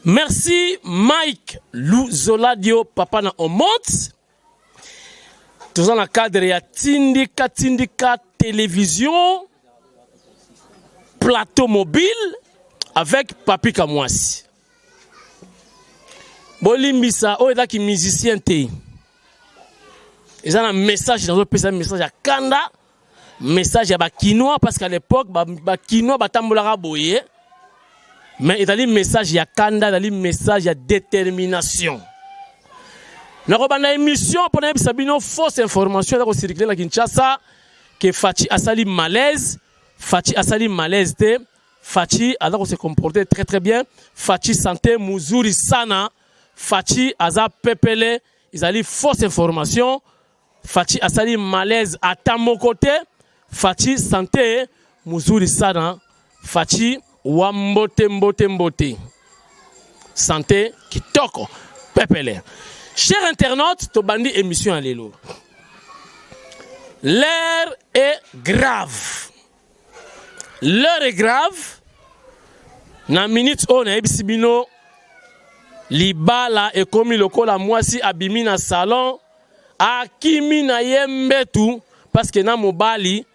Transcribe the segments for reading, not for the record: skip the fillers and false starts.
Merci Mike Luzoladio papa na on monte. Tous dans le cadre ya Tindika télévision plateau mobile avec Papi Kamwasi. Bolimbisa o eta ki musicien te. Ils ont un message dans un message à Kanda, message à Bakinois parce qu'à l'époque Bakinois batambolara boye. Mais il y a un message à Kanda, il y a un message à détermination. Nous avons une émission pour une fausse information dans le Kinshasa que Fachi a sali malaise, Fachi a sali malaise, Fachi a se comporté très très bien, Fachi santé muzuri sana, Fachi a pepele, ils ont une fausse information, Fachi a sali malaise à mon côté, Fachi santé muzuri sana, Fachi Wambote mbote. Santé kitoko pepele. Chers internautes, to bandi émission à l'élo. L'heure est grave. L'heure est grave. Na minute on a ebisibino libala e komi lokola mwasi abimi na salon akimi na yembetu parce que na mobali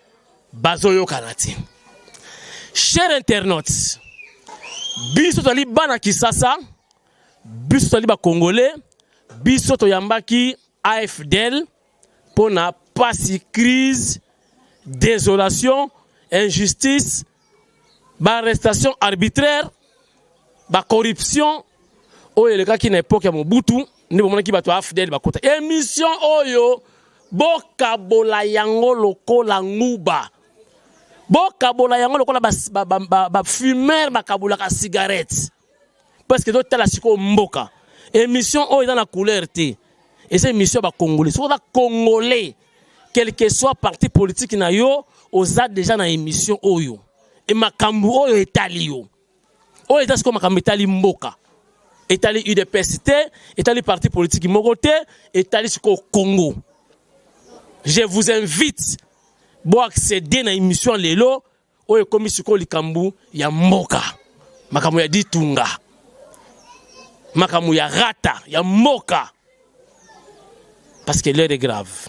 bazoyo kanati. Chers internautes, biso tali bana Kisasa, biso tali ba Congolais, biso to yambaki AFDL pour na pasi crise, désolation, injustice, ba arrestation arbitraire, ba corruption, oyo le kaki na époque ya Mobutu, ni bomona ki bato AFDL ba kota. Émission oyo bokabola yango lokola nguba. Bokabola yango lokola ba fumeur bakabola ka cigarette parce que d'autres tala siko mboka émission o dans la couleur té et c'est émission ba congolais so da congolais quel que soit parti politique na yo oza déjà na émission oyo et makambu oyo etali yo o eta siko makambu etali mboka etali UDPS té etali parti politique mokoté etali siko Congo. Je vous invite bo accéder na émission lelo oyo komi siko likambu ya mboka makamu ya ditunga makamu ya rata ya mboka parce que l'heure est grave.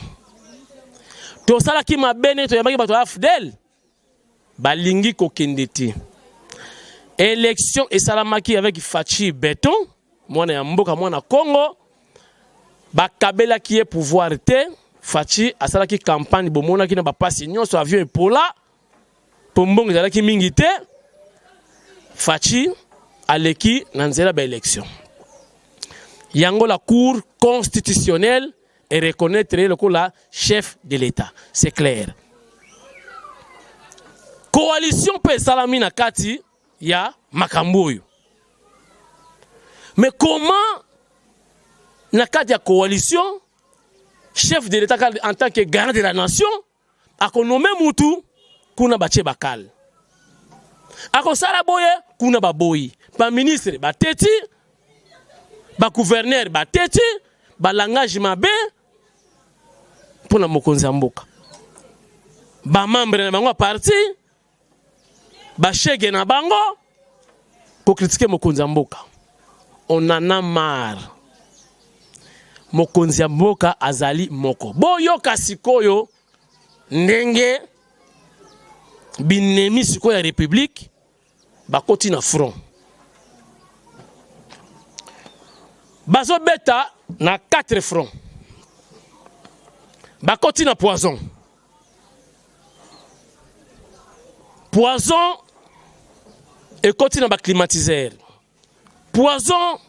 To sala ki mabene to yamaki bato AFDL balingi ko kendeti élection et salamaki avec Fachi Béton mwana ya mboka mwana Congo bakabela ki e pouvoir te Fachi asala ki campagne bomona ki na ba passe nyonso avion epola pombongo zala ki mingi te Fachi aleki na nzela ba élection yango la cour constitutionnelle et reconnaître le la chef de l'État, c'est clair. Coalition pe salami na kati ya makamboyo. Mais comment na kati ya coalition chef de l'État en tant que garant de la nation a nommé Moutou kuna bache bakal. Ako sala boye kuna baboyi. Ba ministre ba teti, ba gouverneur ba teti, ba langage mabe pour na mokonzi mboka. Ba membre na bango parti, ba chege na bango pour critiquer mokonzi mboka. On en a marre. Mokonzi mboka azali moko. Boyo kasikoyo ndenge binemi siko ya république bakoti na front. Bazo beta na 4 fronts. Bakoti na poison. Poison ekoti na ba climatiseur. Poison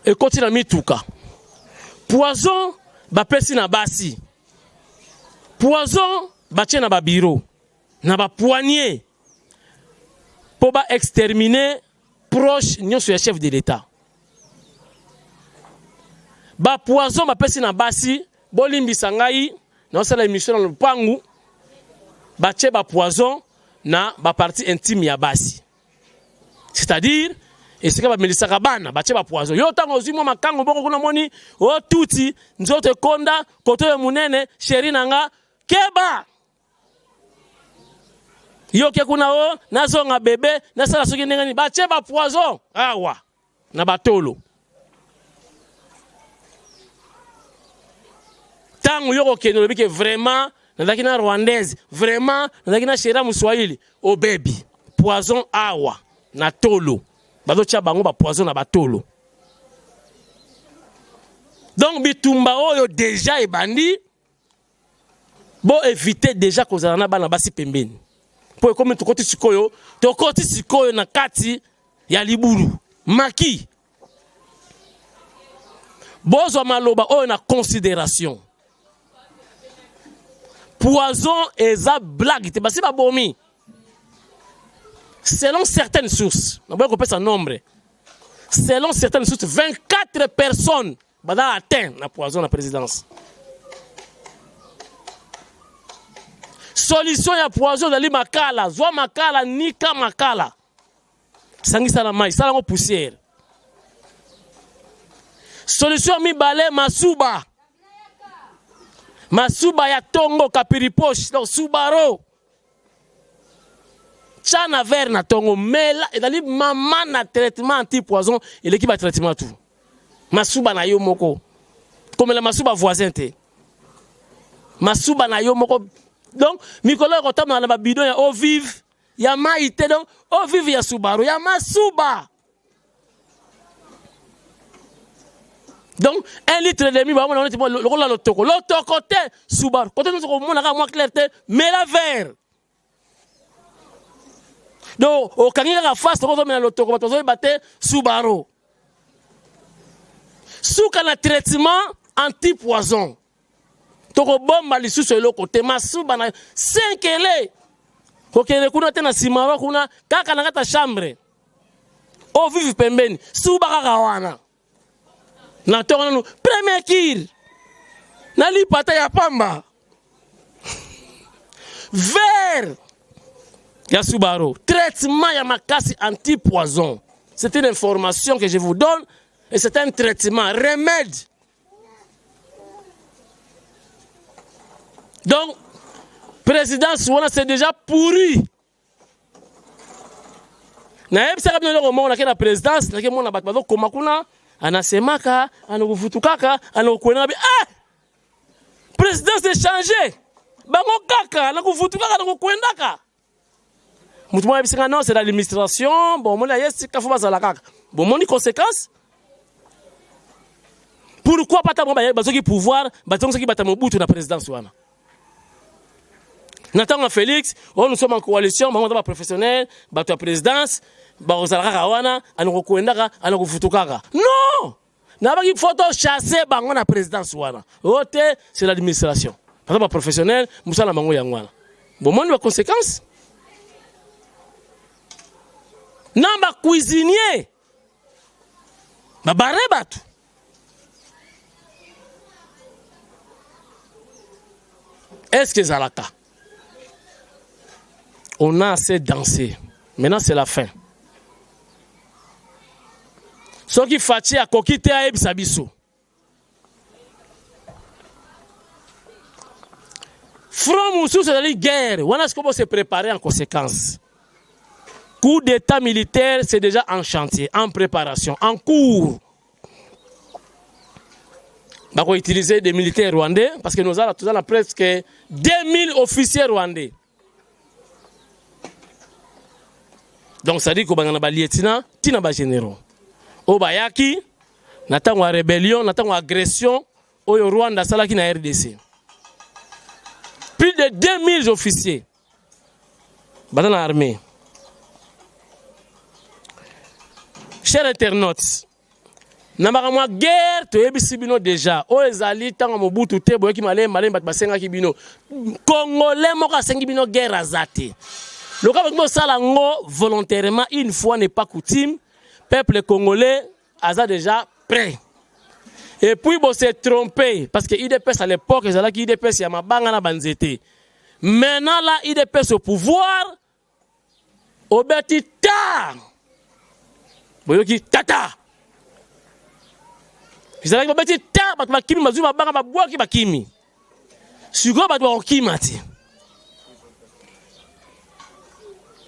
ekoti na mituka. Poison bapesi na basi. Poison batie na ba bureau. Na ba poignet. Pour ba exterminer proche nyonso ya chef de l'État. Ba poison bapesi na basi bolimbisa ngai na osala émission na lupangu batie ba poison na ba partie intime ya basi. C'est-à-dire esika ba melisa kabana batie ba poison yo tango zimo makango boko kuna moni o tuti nzoto konda koto ya munene sheri nanga keba yo ke kuna o nazonga bebe nasala soki ndengani batie ba poison awa na batolo. Tango yoko keno lobi ke vraiment nazaki na rwandaise, vraiment nazaki na shera muswahili, o baby poison awa na tolo. Bazo tia bango ba poison na batolo. Donc bitumba oyo déjà ebandi bo éviter déjà kozala na bana basi pembeni. Po comme tokoti sikoyo na kati ya libulu maki. Bozo maloba oyo na considération. Poison eza blague te basi ba bomi. Selon certaines sources, on va couper son nombre. Selon certaines sources, 24 personnes ont atteint la poison de la présidence. Solution ya poison de makala, zwa makala, nika makala. Sangi salamai, salango poussière. Solution mi balé masuba. Masuba ya tongo kapiripoche, donc Subaro. Chana vert na tongo mela et dali maman na traitement anti-poison et l'équipe a traitement tout. Masuba na yo moko. Comme la masuba voisin te. Masuba na yo moko. Donc, Nicolas Rotam dans la bidon ya eau vive, ya maïté donc eau vive ya Subaru, ya masuba. Donc, 1 litre de mi, on est le rôle à l'autoco. L'autoco te Subaru. Quand nous avons moins clair te, mais la vert. Donc, au Kanye la face, on a l'autoco, on a battu Subaru. Sous un traitement anti-poison. Toko bomba li sous le côté masuba na 5 ele. Kokene kuna tena simaro kuna kaka na kata chambre. O vive pembeni, suba kaka wana. Na toko no premier kir. Na li pata ya pamba. Vert. Ya Subaru, traitement ya makasi anti-poison. C'est une information que je vous donne et c'est un traitement, remède. Donc, président Souana c'est déjà pourri. Na yebisa kabino loko mona na présidence, na kemona batbazo koma kuna anasemaka, anakufutukaka, anakukwena bi présidence est changé. Bango kaka, anakufutukaka, anakukwendaka. Mutu mwa yebisa non, c'est l'administration, bon mona yesi kafuba za la kaka. Bon moni conséquence. Pourquoi pas ta bazoki pouvoir, bazoki batamobutu na présidence Souana. Nathan Félix, nous sommes en coalition, nous sommes professionnels, nous sommes présidence, nous sommes en non! Il faut chasser la présidence. C'est l'administration. Nous sommes professionnels, nous sommes en bon, les conséquences. Nous sommes cuisiniers. Nous sommes est-ce que c'est le cas? On a assez dansé. Maintenant, c'est la fin. Ce qui fait à kokite a ebisabiso. From Moussou, c'est la guerre. On a se préparer en conséquence. Coup d'état militaire, c'est déjà en chantier, en préparation, en cours. On va utiliser des militaires rwandais parce que nous avons presque 2000 officiers rwandais. Donc ça dit qu'on a des lieutenants, tina ba généraux. Au bayaki, n'attend une rébellion, n'attend une agression au Rwanda salaki na RDC. Plus de 2000 officiers dans l'armée. Chers internautes, namarama guerre to yebisi bino déjà. O ezali tanga mobutu te boyeki malem bat basenga ki bino. Congolais moka sengi bino guerre azate. Le cas où Salango volontairement, une fois n'est pas coutume, peuple congolais a déjà prêt. Et puis, il s'est trompé, parce que l'IDPS à l'époque, il y a l'IDPS, il y a Mabanga Banzete. Maintenant, là, l'IDPS au pouvoir, au bêti ta. Boyoki tata. Ils ont dit, bêti ta, parce que Kimi Mazuma Banga Baboua qui Bakimi. Sugo Badwa Okimati.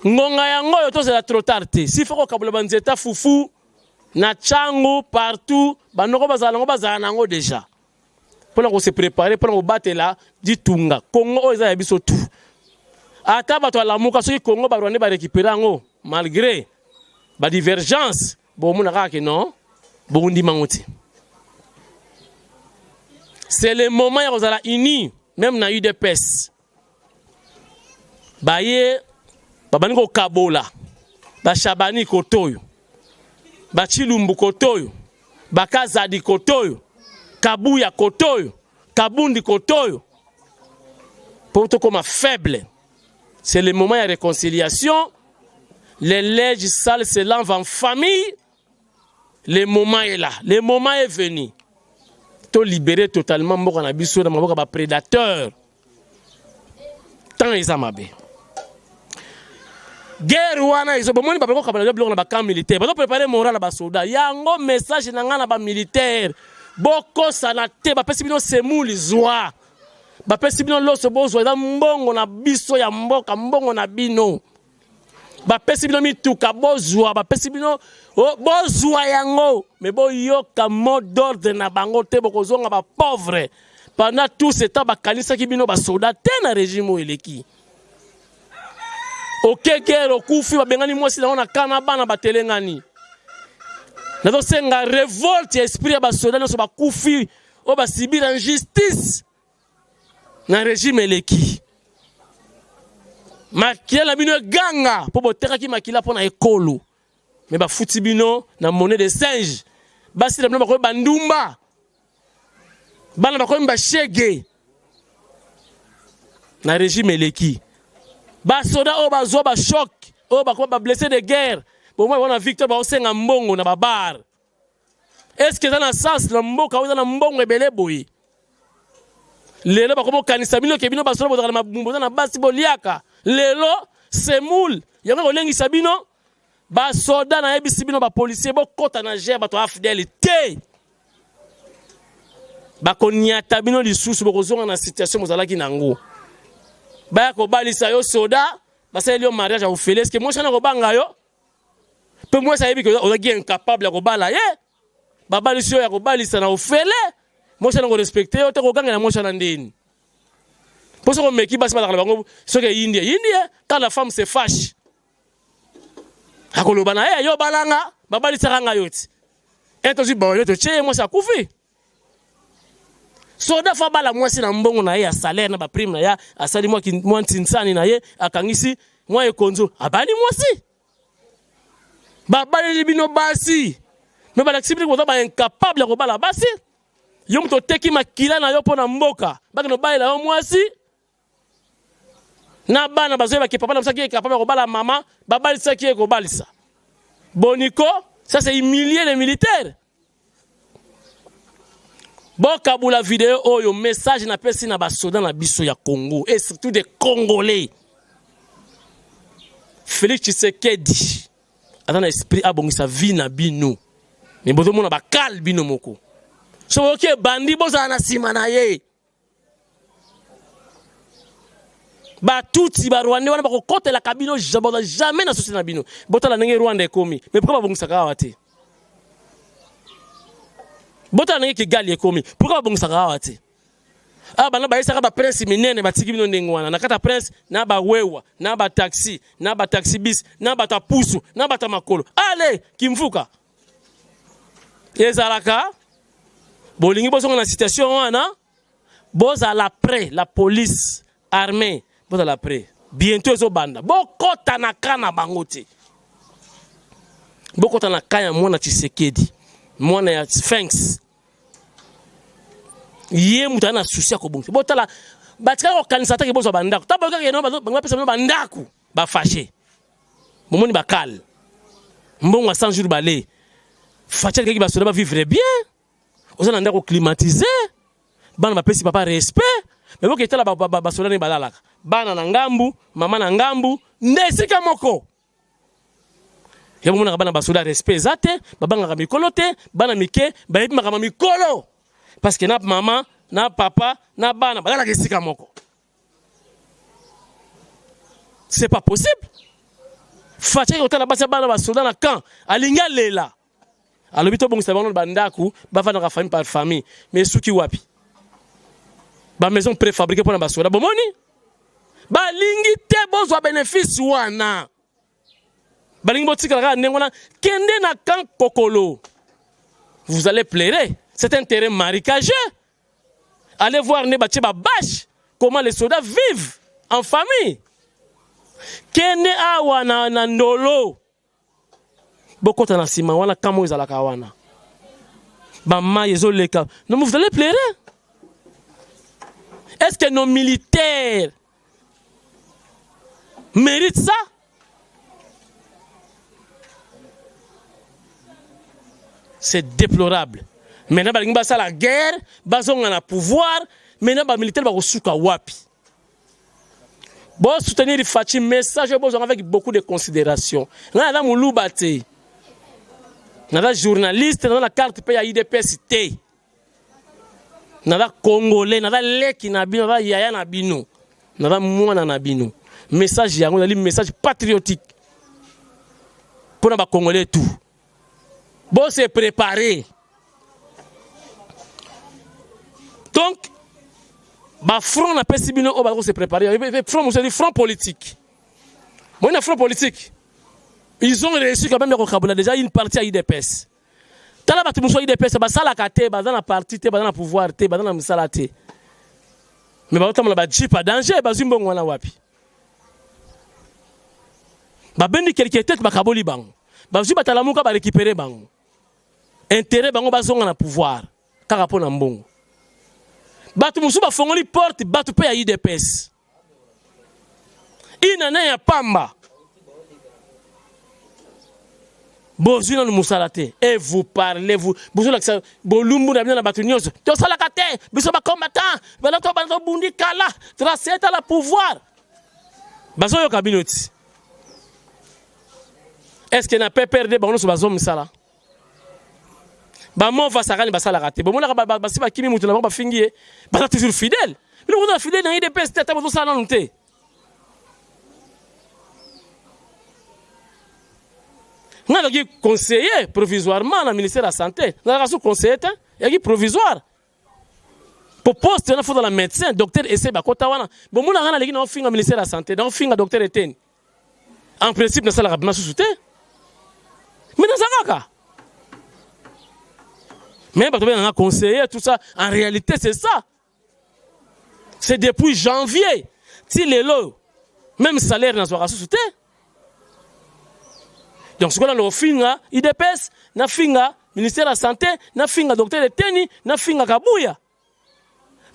Ngonga yango yo to c'est trop tard. Si faut que Kabula Banzeta foufou na chango partout banoko bazala nango déjà pour se préparer pour battre là ditunga Congo eza ya biso tout ata bato alamuka soki Congo ba Rwanda ba récupérer ngo malgré ba divergence bon mona kaka non bon ndi mangoti c'est le moment ya kozala uni même na UDPS baye babani ko kabola ba Shabani Kotoyo ba Chilumbu Kotoyo ba Kazadi Kotoyo Kabuya Kotoyo Kabundi Kotoyo pour tout comme faible. C'est le moment de réconciliation. Les lèges sales se lavent en famille. Le moment est là. Le moment est venu. To libérer totalement mon abisso dans mon prédateur. Tant ils amabe. Guerre wana ils ont bon ni pas ko kabala bloc na camp militaire. Ba préparer moral na ba soldat. Yango message na ngana ba militaire. Boko sanate ba pesi bino semuli zwa. Ba pesi bino loso bozwa za mbongo na biso ya mboka mbongo na bino. Ba pesi bino mituka bozwa ba pesi bino bozwa yango mais bo yoka mot d'ordre na bango te bokozonga ba pauvre. Pendant tout ce temps ba kanisa ki bino ba soldat te na régime eleki. OK guerre okufi ba bengani mwasi na kana bana batelengani. Nazo senga révolte esprit ya ba soldat no so ba kufi o ba sibir injustice. Na régime eleki makila bino ganga po boteka ki makila pona ekolo mais ba futi bino na monnaie de singe basi na bino ba ko bandumba bana ba ko mba shege na régime eleki ba soda o ba zo ba choc o ba ko ba blessé de guerre bon moi on victoire ba osenga mbongo na babar est-ce que ça na sens na mboka o na mbongo ebele boyi lelo bakomo kanisa bino ke bino basolo bodala mabumbo na basi boliaka lelo semoul yango olengi sabino ba soda na yebisi bino ba policier bo kota na gère bato afidèle te ba konyata bino lisusu bokozonga na situation mozalaki nango ba ko balisa yo soda basali yo mariage a ofele est-ce que moi chana ko banga yo pe moi ça yebi que on est incapable ya ko bala ye ba balisa yo ya ko balisa na ofele moi je ne respecte pas te ko ganga na moi je ndeni pour ça qu'on meki basi ba la bango ce que India quand la femme se fâche akolo bana yo balanga ba balisa ranga yoti etozi ba yo to che moi ça kufi soda fa bala moi si na mbongo na ye ya salaire na ba prime na ya asali moi ki moi ntinsani na ye akangisi moi ekonzo abali moi si ba bali bino basi mais ba l'accepter ko ba incapable ko bala basi yo mto teki makila na yo pona mboka baki no baila yo mwasi na bana bazoye baki papa na msaki capable ko bala mama babali saki ko balisa boniko ça c'est humilier les militaires boka bula vidéo oyo message na pesi na basoda na biso ya Congo et surtout des Congolais Félix Tshisekedi atana esprit abongisa vie na bino mais bozo mona ba kal bino moko so ok bandi boza na sima na ye ba tuti ba Rwanda wana ba ko kotela kabino jamais na société na bino botala ndenge Rwanda ekomi mais pourquoi ba bongisa kawa te botala ndenge Kigali ekomi pourquoi ba bongisa kawa te ah bana ba isaka ba prince minene ba tiki bino ndenge wana na kata prince na ba wewa na ba taxi bis na ba tapusu na ba makolo allez kimfuka ezalaka bolingi bosonga na situation wana boza la près la police armée boza la près bientôt zo banda bokota na kana bangote bokota na kaya mwana Tshisekedi mwana ya Sphinx ye mutana souci ko bongo botala batika ko kanisa take bozo bandako taboka ke no bangwa pesa no bandako ba fâché momoni bakal mbongo 100 jours balé facha ke ba soda ba vivre bien on a ndako climatisé bana ba pesi papa respect mais boke tala ba soda ni balala bana na ngambu mama na ngambu ndesika moko ya mona bana ba soda respect zate babanga mikolo te bana mike ba yebi makama mikolo parce que na mama na papa na bana balala kesika moko c'est pas possible facha ko tala basa bana ba soda na camp alinga lela alobi to bongisa bango bandaku bavanda ka famille par famille mais suki wapi ba maison préfabriquée pour na basoda bomoni ba lingi te bozwa bénéfice wana balingi botika ka ndengona kende na kan kokolo vous allez pleurer c'est un terrain marécageux allez voir ne batie ba bâche comment les soldats vivent en famille kende awa na ndolo bokota na sima wana kamo ezalaka wana bama ezoleka non vous allez pleurer. Est-ce que nos militaires méritent ça? C'est déplorable. Maintenant balingi basa la guerre bazonga na pouvoir maintenant ba militaire ba kosuka wapi bon soutenir Fachi message bon avec beaucoup de considération na muluba te na journaliste dans la carte pays IDPS te na congolais na leki na bino na yaya na bino na mwana na bino message yango ali message patriotique pour na congolais tout bon se préparer donc ba front na pesi bino o ba se préparer front c'est du front politique bon un front politique ils ont réussi quand même à déjà une partie à IDPS. Tala batu muso IDPS ba sala kate ba dans la partie te ba dans la pouvoir te ba dans la misala te. Mais ba otamala ba jeep à danger ba zimbongo wana wapi. Ba bendi quelque tête ba kaboli bango. Ba ziba talamuka ba récupérer bango. Intérêt bango ba zonga na pouvoir. Kaka pona mbongo. Batu muso ba fongoli porte batu pe ya IDPS. Ina ya pamba. Bozuna no musalate et vous parlez vous bozula que bolumbu na bina batu nyonso to sala kate biso ba combattant bana to bana bundi kala tracer à la pouvoir bazo yo kabinoti est-ce que na peut perdre bango so bazo misala ba mo va sakani basala kate bomona ba si ba kimi mutu na ba fingie ba toujours fidèle mais on est fidèle dans IDPS tete bazo sala nonte. Nous avons conseillé provisoirement dans le ministère de la Santé. Nous avons conseillé, il y a provisoire. Pour poste, il faut dans la médecin, docteur Esse Bakotawana. Bon, nous avons fait le ministère de la Santé, nous avons fait le docteur Eten. En principe, nous avons fait la sous-souté. Mais nous avons mais nous avons conseillé tout ça. En réalité, c'est ça. C'est depuis janvier. Si les lots, même salaire, nous avons sous-souté. Donc, ce qu'on a le finga, IDPS, na finga, ministère de la Santé, na finga, docteur Eteni, na finga Kabouya.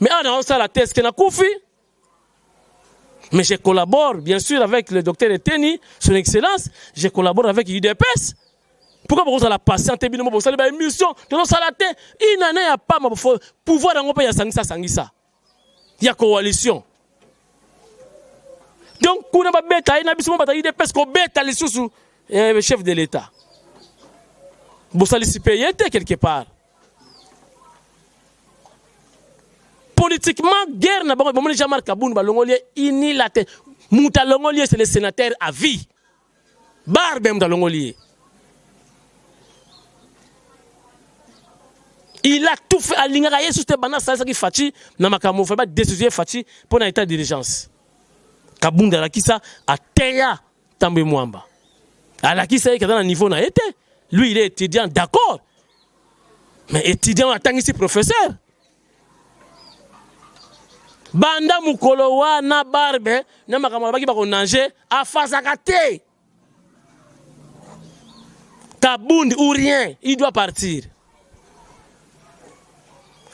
Mais on a aussi la thèse qui n'a koufi. Mais je collabore, bien sûr, avec le docteur Eteni, son excellence, je collabore avec IDPS. Pourquoi vous avez la patience, vous avez une mission, vous avez la tête, il n'y a pas de pouvoir dans le pays, il y a coalition. Donc, on a bêta, il y a des IDPS qui ont bêta les sous. Et le chef de l'État. Vous allez s'y payer quelque part. Politiquement, guerre n'a pas de Jamar Kaboun, unilatéral. Mouta Longolier, c'est le sénateur à vie. Barbem dans Longolier. Il a tout fait à l'ingaraye sur ce banana, ça qui fati, n'a pas qu'à faire décision fati pour un état de dirigeance. Kaboun de la Kissa a Teya Tambe Mwamba. Alors qui sait que dans le niveau n'a été, lui il est étudiant, d'accord, mais étudiant en tant que professeur. Banda mukolo wana barbe na makamala baki bako nanger a fasakate. Kabundi ou rien, il doit partir.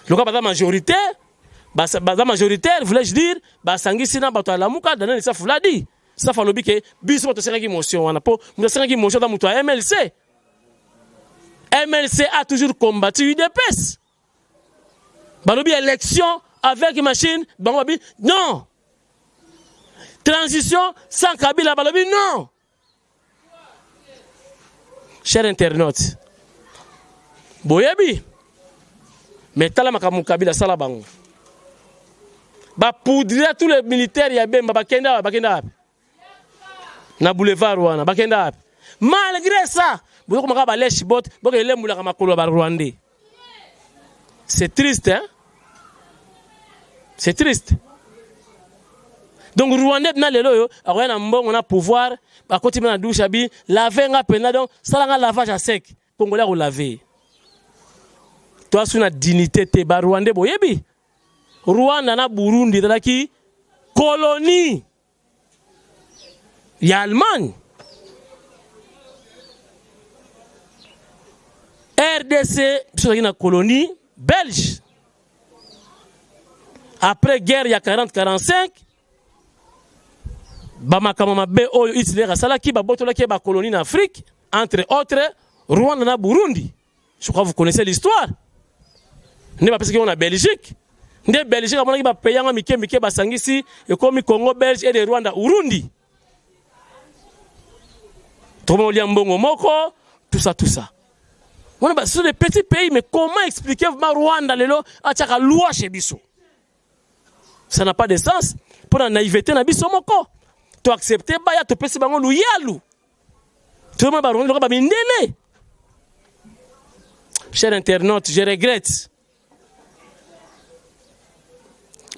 Le cas bada majoritaire, bada majoritaire voulais-je dire, basangi sina bato alamuka dana ni sa fuladi. Ça fait lobby que biso to senga ki motion wana po mu senga ki motion da mutu a MLC. MLC a toujours combattu UDPS. Balobi élection avec machine, balobi non. Transition sans Kabila balobi non. Chers internautes. Boyebi. Mais tala makamu Kabila sala bango. Ba poudrer tous les militaires ya bemba bakenda. Na boulevard wana bakenda. Malgré ça, Vous avez ba lèche bot, vous avez moulaka makolo ba Rwandais. C'est triste, hein? C'est triste. Donc Rwandais na lelo yo, akoya na mbongo na pouvoir, ba koti na douche abi, laver nga pena donc ça nga lavage à sec. Congolais ko laver. Toi sur na dignité te ba Rwandais boyebi. Rwanda na Burundi talaki colonie. Ya Allemagne. RDC, c'est une colonie belge. Après guerre, il y a 40-45. Bamakamama be oyo Hitler asalaki babotolaki ba colonie en Afrique, entre autres Rwanda na Burundi. Je crois que vous connaissez l'histoire. Ne pas parce qu'on a Belgique. Ne Belgique a monaki ba payanga mike basangisi et comme Congo belge et de Rwanda Burundi. Tomo liambongo moko, tout ça. On a sur les petits pays, mais comment expliquer vraiment Rwanda lelo a tchaka loi chez biso? Ça n'a pas de sens. Pour la naïveté na biso moko. Tu acceptes ba ya to pesi bango luyalu. Tout le monde ba Rwanda ba mindele. Chers internautes, je regrette.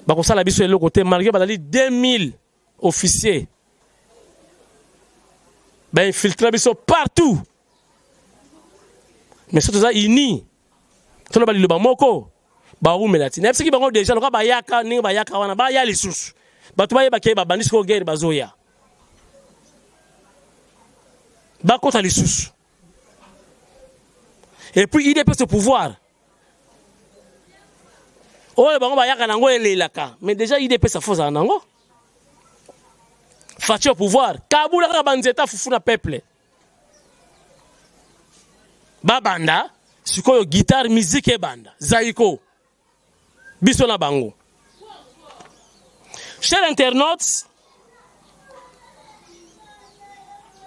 Ba ko sala biso le côté malgré ba dali 2000 officiers. Ba infiltrer biso partout. Mais surtout ça ini to lo bali lo ba moko ba umelati na psiki bango déjà lo ka ba yaka ni ba yaka wana ba ya lisusu ba to ba yeba ke ba bandisi ko guerre bazoya ba kota lisusu et puis il peut ce pouvoir oh bango ba yaka nango elelaka mais déjà il peut sa force nango fati au pouvoir kabula ka banzeta fufuna peuple babanda sikoyo guitare musique e banda zaiko biso na bango. Chers internautes,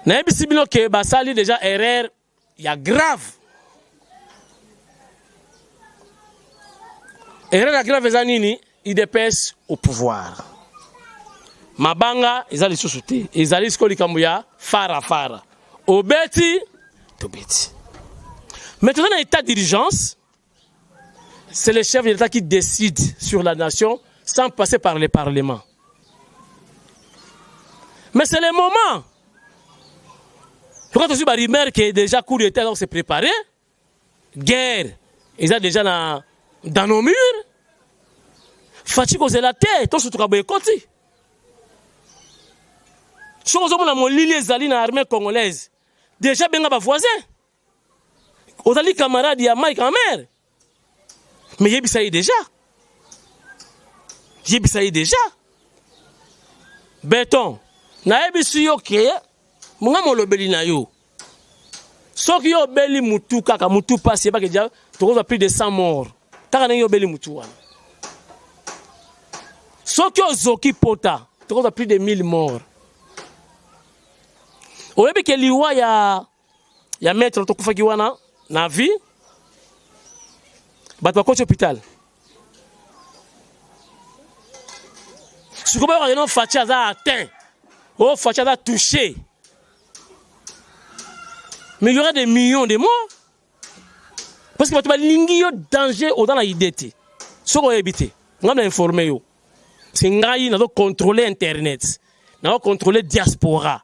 na ebisi bino ke basali déjà erreur ya grave. Erreur ya grave eza nini? IDPS au pouvoir. Mabanga ezali sosute, ezali siko likambo ya fara. Obeti to beti. Maintenant, dans l'état d'urgence, c'est le chef de l'État qui décide sur la nation sans passer par le Parlement. Mais c'est le moment. Quand on a une rumeur qui est déjà coup d'État, donc c'est préparé. Guerre, ils sont déjà dans nos murs. Fatigue c'est la terre, tout ce que tu as côté. Si on a mon ligne dans l'armée congolaise, déjà bien à voisin. Ozali camarade ya Mike Amer. Mais yebisa yi déjà. Béton. Na yebisi yo ke munga molobeli na yo. Soki yo beli mutu kaka mutu passe ba ke dia to plus de 100 morts. Kaka na yo beli mutu wana. Soki yo zoki pota to plus de 1000 morts. Oyebi ke liwa ya maître to kufaki wana na vie bato bakoti hôpital sikoba ba non Fachi aza atteint Fachi aza touché mais il y aura des millions de morts parce que bato balingi yo danger dans la idée soko ebité ngam na informer yo c'est ngai na do contrôler internet na do contrôler diaspora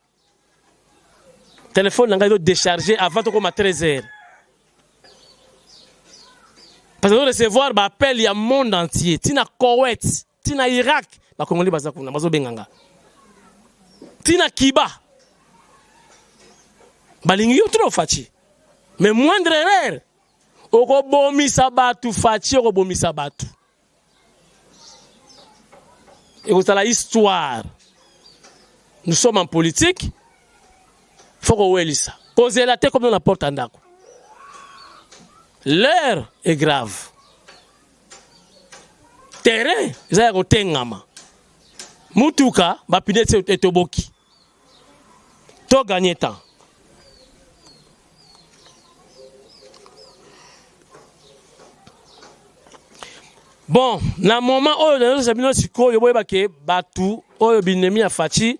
téléphone ngai do décharger avant to comme à 13h. Parce que nous recevoir appel il y a monde entier. Tina Koweït, tina Irak, ba Congolais baza kuna bazo benganga. Tina Kiba. Balingi yo trop Fachi. Mais moindre erreur. Oko bomisa batu Fachi oko bomisa batu. Et vous savez l'histoire. Nous sommes en politique. Faut qu'on voit ça. Poser la tête comme dans la porte en dako. L'heure est grave. Terrain, ça y a côté ngama. Mutuka, bapinete etoboki. To gagner temps. Bon, na moment où nous avons siko yoboye bake batu oyo binemi ya Fachi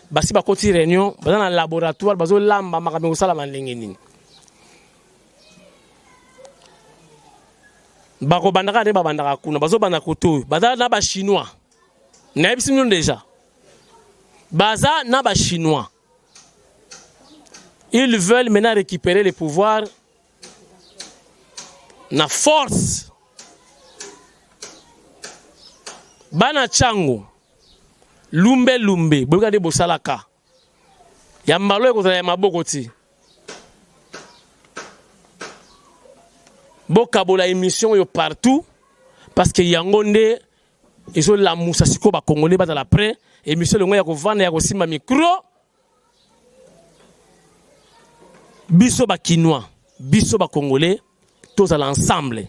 basi bakoti réunion dans le laboratoire bazo lamba makambo sala manlenge nini. bako bandaka ne babandaka kuna bazo banda koto baza na ba chinois na yebisi nous déjà baza na ba chinois ils veulent maintenant récupérer le pouvoir na force bana chango lumbe boka de bosalaka ya mbalo ekozala ya maboko ti bokabola émission yo partout parce que yango nde ezo la musa siko ba congolais bazala après émission longo ya kovanda ya kosimba micro biso ba kinois biso ba congolais tous à l'ensemble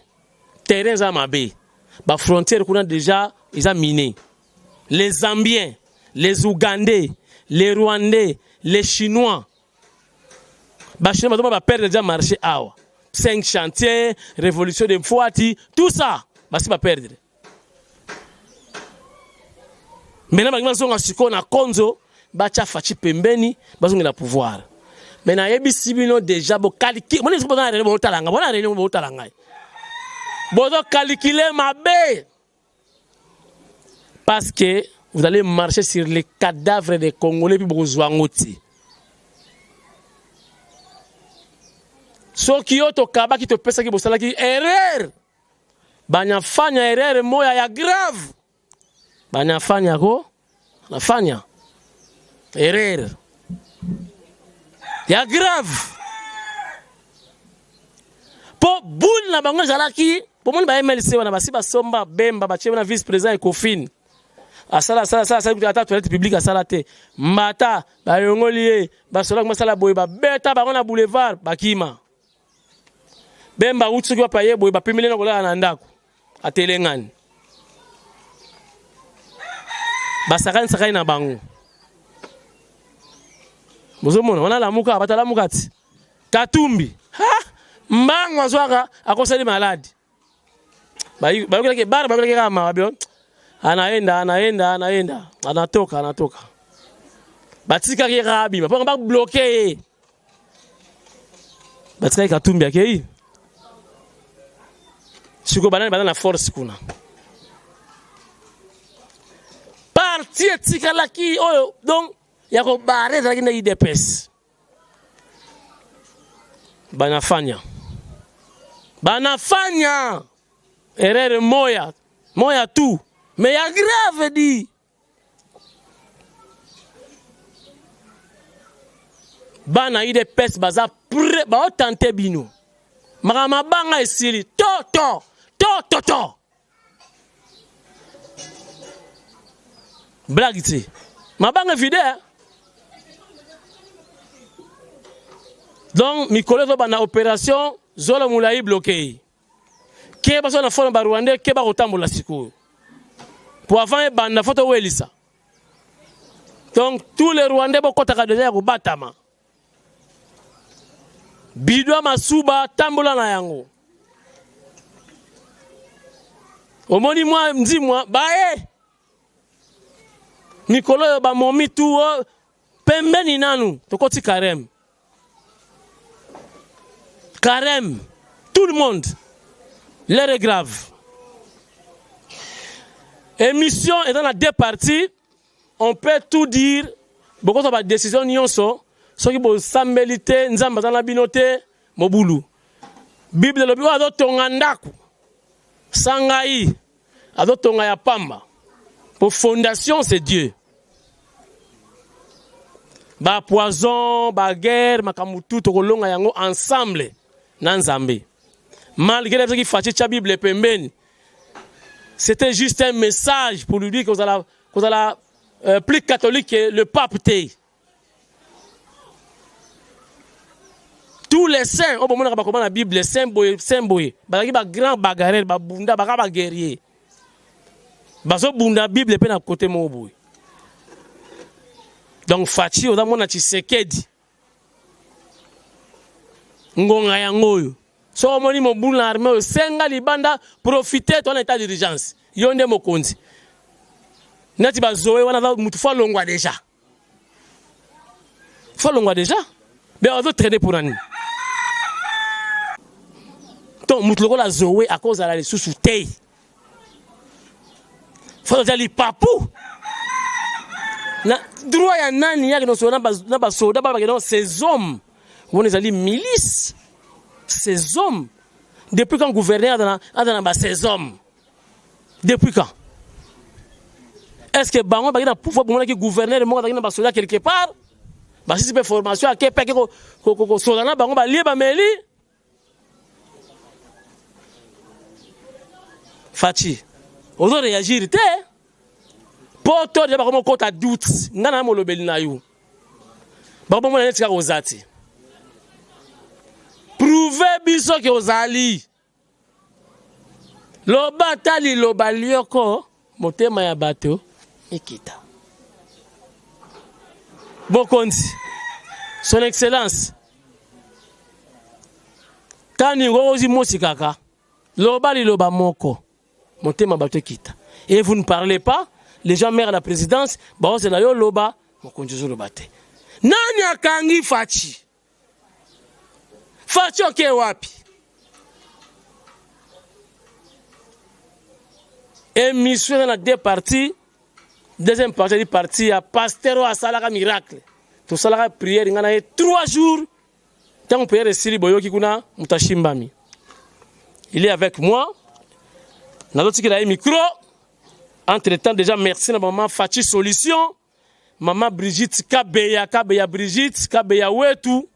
terrain za mabe ba frontière kuna déjà ils ont miné les Zambiens, les Ougandais, les Rwandais, les Chinois. Les Chinois vont perdre déjà marché. 5 chantiers, révolution de Mfouati, tout ça, ils vont perdre. Maintenant, ils sont en Konzo, ils sont pembeni, ils ont le pouvoir. Maintenant, ils sont déjà calculés. Ils sont calculés ma baie. Parce que vous allez marcher sur les cadavres des Congolais puis vous ngoti. So kiyoto kaba ki to pesa ki bosala ki erreur. Banyafanya erreur moya ya grave. Banyafanya ko nafanya erreur. Ya grave. Po boule na bango zalaki, po mon ba MLC wana basi basomba bemba ba chema vice président et Kofin. Asala toilette publique asala te mata ba yongolié ba sola ko masala boye ba beta ba na boulevard bakima bemba utsuki wa paye boye ba pimile na kola na ndako atelengani ba sakani na bango mozomona wana la muka batala mukati Katumbi mbango azwaka akosali maladi ba yokeleke bar ba yokeleke kama babio anaenda anatoka batika ki rabi ba bloquer batika Katumbi akei siko banana na force kuna parti etika laki oyo donc yako bare za kina IDPS banafanya erreur moya tu mais ya grave di bana IDPS baza ba tenter bino makama banga esili to blague ti mabanga vide donc mikolo zo bana opération Zola Moulayi bloqué ke baso na fona ba Rwandais ke ba kotambola siko pour avant banda photo welisa donc tous les Rwandais bokotaka déjà ko batama bidwa masuba tambola na yango omoni moi ndimwa bae mikolo ba momi tu pembeni nanu tokoti carême tout le monde l'heure est grave. Émission est dans la deux parties. On peut tout dire. Beaucoup de décisions nyonso. Ce qui est sambelité, nzamba dans la binote, mobulu. Bible le biwa ado tongandaku. Sangai ado tongaya pamba. Pour fondation c'est Dieu. Ba poison, ba guerre, makamutu tokolonga yango ensemble na Nzambe. Malgré ce qui fait la Bible pembeni. C'était juste un message pour lui dire que vous allez plus catholique que le pape Té. Tous les saints, au moment où la Bible, les saints boy, ba grand bagarre, ba bunda, ba guerrier. Baso bunda Bible pe na côté mo boy. Donc Fachi oza mona Tshisekedi. Ngonga yangoyo. So moni mo bula armée senga libanda profiter ton état d'urgence. Yonde mokonzi. Nati bazoe wana mutu fa longwa déjà. Fa longwa déjà. Mais on veut traîner pour un. donc mutloko la zoé à cause de la sous té faut dire les papou na droit ya nani yake no sona ba soda ba que ces hommes on les ali milice ces hommes depuis quand gouverneur dans ba ces hommes depuis quand est-ce que bango ba na pouvoir pour que gouverneur mo dans ba soda quelque part ba si c'est formation à quelque ko soda na bango ba lié ba meli Fachi on doit réagir té poto de ba comme kota doute ngana mo lobeli na yo ba bo mo na tika ozati prouver biso ke ozali loba tali loba lioko motema ya bato ikita bokonzi son excellence tani ngozi mosikaka loba li loba moko motema bato ikita et vous ne parlez pas les gens maires à la présidence ba c'est la yo loba mokonzi zo loba te nani akangi Fachi Fachi oke wapi émission dans deux parties deuxième partie du parti à pasteur à salaka miracle to salaka prière ngana 3 jours tant prière sili boyoki kuna mutashimbami il est avec moi na l'autre qui a le micro entre temps déjà merci à maman Fachi Solution maman Brigitte Kabeya Brigitte Kabeya wetu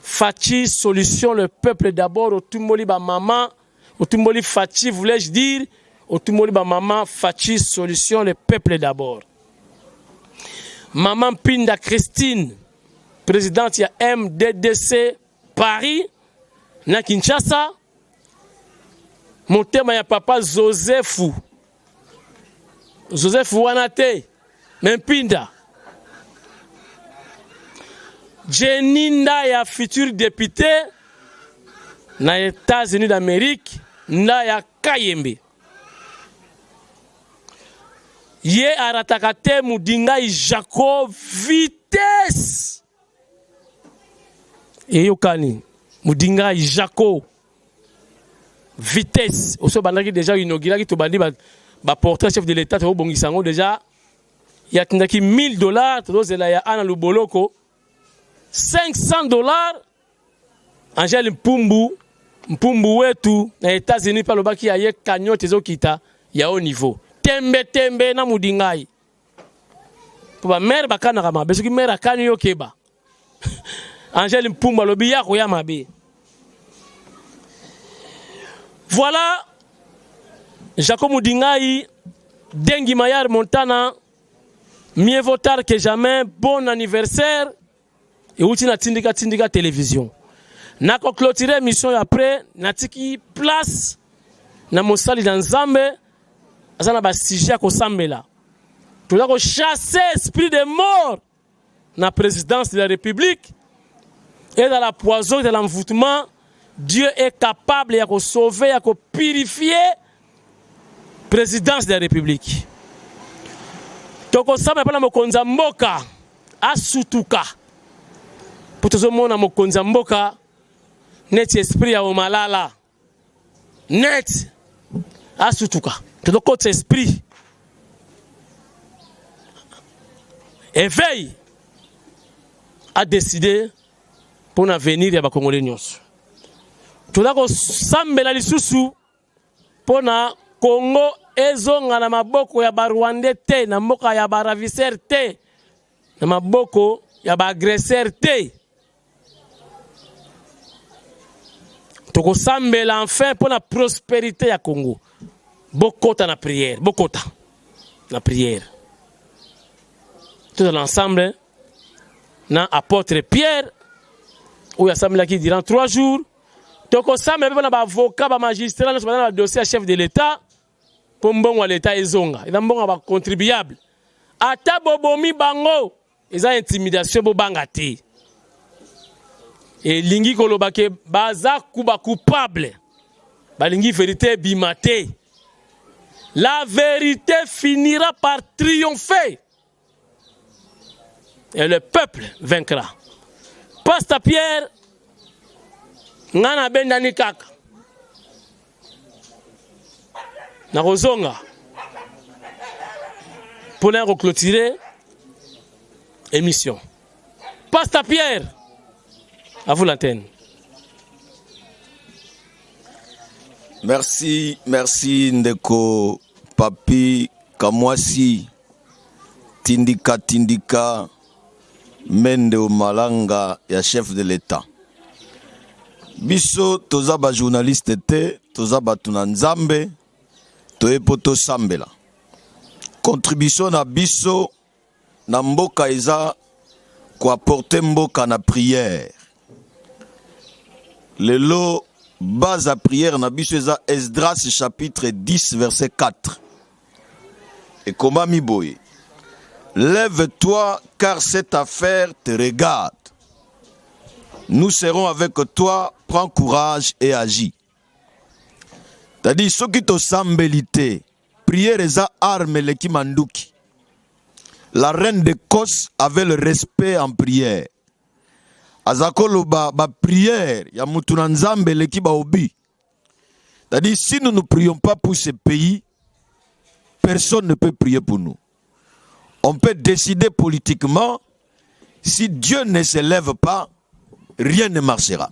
Fachi Solution le peuple d'abord otumoli ba maman otumoli Fachi voulais-je dire otumoli ba maman Fachi Solution le peuple d'abord maman Pinda Christine présidente ya MDDC Paris na Kinshasa motema ya papa Joseph Wanate Mempinda Jeninda ya futur député na États-Unis d'Amérique na ya Kayembe ye aratakate mudingai Jacob vitesse et yokani mudingai Jacob vitesse oso bandaki déjà inauguré to bandi ba portrait chef de l'état to bongisango déjà ya tindaki $1000 to zela ya ana luboloko $500 Angel Mpumbu wetu na États-Unis pa lobaki ya ye kanyote ezokita ya haut niveau tembe na mudingai pour ba mère bakana kama besoki mère akani yokeba Angel Mpumbu lobi ya ko ya mabe. Voilà Jacob Moudingai Dengi Mayar Montana mieux vaut tard que jamais bon anniversaire et outi na tindika télévision na ko clôturer émission après na tiki place na mosali dans Nzambe azana ba sujet ko sambela to la ko chasser esprit de mort na présidence de la République et dans la poison de l'envoûtement. Dieu est capable de sauver, de purifier la présidence de la République. Toko sama pala mokonza mboka asutuka. Potozo mona mokonza mboka net esprit ya omalala. Net asutuka. Toko esprit. Éveil a décidé pour l'avenir ya ba Congolais nyonso. Tulako sambela lisusu pona Congo ezonga na maboko ya ba Rwandais te na mboka ya ba ravisseur te na maboko ya ba agresseur te toko sambela enfin pona prospérité ya Congo bokota na prière tout l'ensemble na apôtre Pierre où ya sambela qui durant 3 jours. Toko same pe na ba avocat ba magistrat na ba dossier chef de l'état pour mbongo l'état ezonga eza mbongo ba contribuable ata bobomi bango eza intimidation bo banga te et lingi koloba ke baza kuba coupable ba lingi vérité bimate la vérité finira par triompher et le peuple vaincra. Pasteur Pierre ngana bendani kaka Narozonga. Pour nous clôturer émission. Pasteur Pierre, à vous l'antenne. Merci, merci Ndeko Papi Kamwasi Tindika Mende Malanga ya chef de l'État. Biso toza ba journaliste te, toza ba tunanzambe, toepo to sambela. Contribution na biso na mboka eza kwa porter mboka na prière. Lelo base à prière na biso eza Esdras chapitre 10 verset 4. Et comment mi boye? Lève-toi car cette affaire te regarde. Nous serons avec toi, prends courage et agis. C'est-à-dire, ceux qui te sambelité, prière eza arme le ki manduki. La reine de Kos avait le respect en prière. Azakolo ba prière, ya mutuna nzambe le ki ba obi. C'est-à-dire, si nous ne prions pas pour ce pays, personne ne peut prier pour nous. On peut décider politiquement, si Dieu ne se lève pas, rien ne marchera.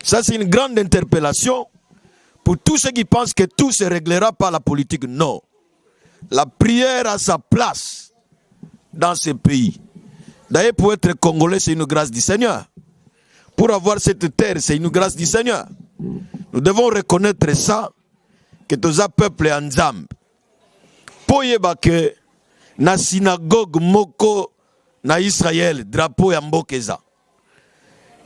Ça, c'est une grande interpellation pour tous ceux qui pensent que tout se réglera par la politique. Non. La prière a sa place dans ce pays. D'ailleurs, pour être Congolais, c'est une grâce du Seigneur. Pour avoir cette terre, c'est une grâce du Seigneur. Nous devons reconnaître ça, que tous les peuples en Nzambe. Pour que na synagogue moko na Israël, drapeau ya mbokeza.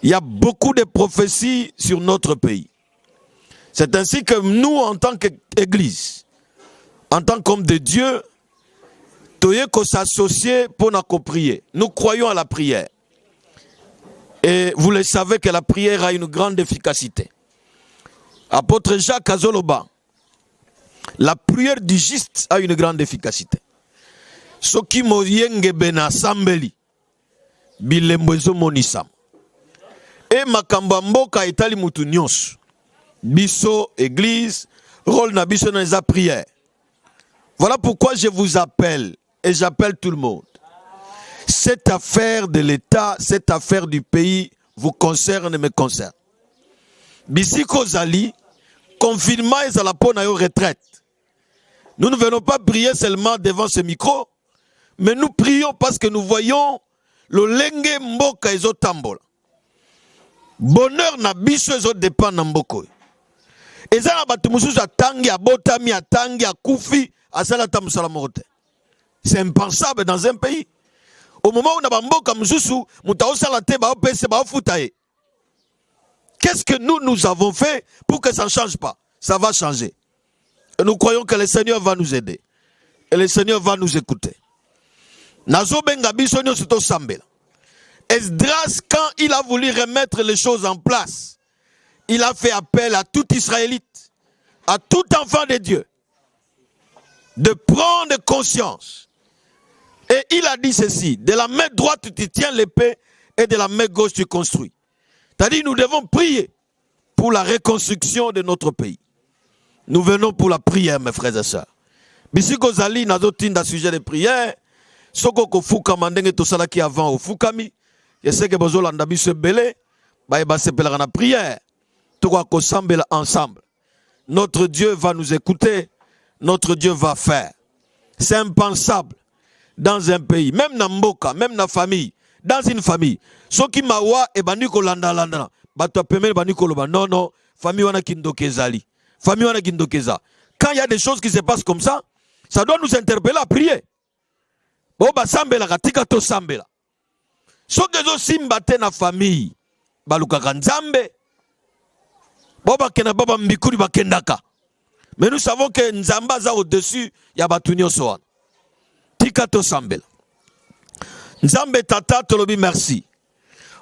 Il y a beaucoup de prophéties sur notre pays. C'est ainsi que nous, en tant qu'Église, en tant qu'homme de Dieu, nous devons s'associer pour nous prier. Nous croyons à la prière. Et vous le savez que la prière a une grande efficacité. Apôtre Jacques Azoloba, la prière du juste a une grande efficacité. Soki moyenge bena sambeli, bilembezo monisam. Et makamba mboka etali mutu nyonso. Biso, église, rôle na biso dans la prière. Voilà pourquoi je vous appelle et j'appelle tout le monde. Cette affaire de l'État, cette affaire du pays vous concerne et me concerne. Bisiko Zali, confinement et à la peau na yo retraite. Nous ne venons pas prier seulement devant ce micro, mais nous prions parce que nous voyons le lenge mboka ezo tambola. Bonheur na biso ezo dépend na mboko. Eza na batu mususu atangi abotami atangi akufi asala ta musala morote. C'est impensable dans un pays. Au moment où na bamboka mususu mutao sala te ba opese ba ofutaye. Qu'est-ce que nous avons fait pour que ça ne change pas? Ça va changer. Et nous croyons que le Seigneur va nous aider. Et le Seigneur va nous écouter. Nazo benga biso nyonso to sambela. Esdras, quand il a voulu remettre les choses en place, il a fait appel à tout Israélite, à tout enfant de Dieu, de prendre conscience. Et il a dit ceci: de la main droite tu tiens l'épée et de la main gauche tu construis. C'est-à-dire nous devons prier pour la reconstruction de notre pays. Nous venons pour la prière, mes frères et sœurs. Bisiko Zali nazotinda sujet de prière. Soko ko fukama ndenge to salaki avant au fukami. Je sais que bozolanda biso belé, ba ba sepelaka na prière. Toko ko sambela ensemble. Notre Dieu va nous écouter, notre Dieu va faire. C'est impensable dans un pays, même na mboka, même na famille, dans une famille. Soki mawa e baniko landa landa. Bato pemel baniko loba non non, famille wana kindokezali. Famille wana kindokeza. Quand il y a des choses qui se passent comme ça doit nous interpeller à prier. Boba sambela katika to sambela. Soki zo simba te na famille, balukaka nzambe. Boba kena baba mbikuri bakendaka. Mais nous savons que nzamba za au-dessus ya batu nyonso wana. Tika to sambela. Nzambe tata tolobi merci.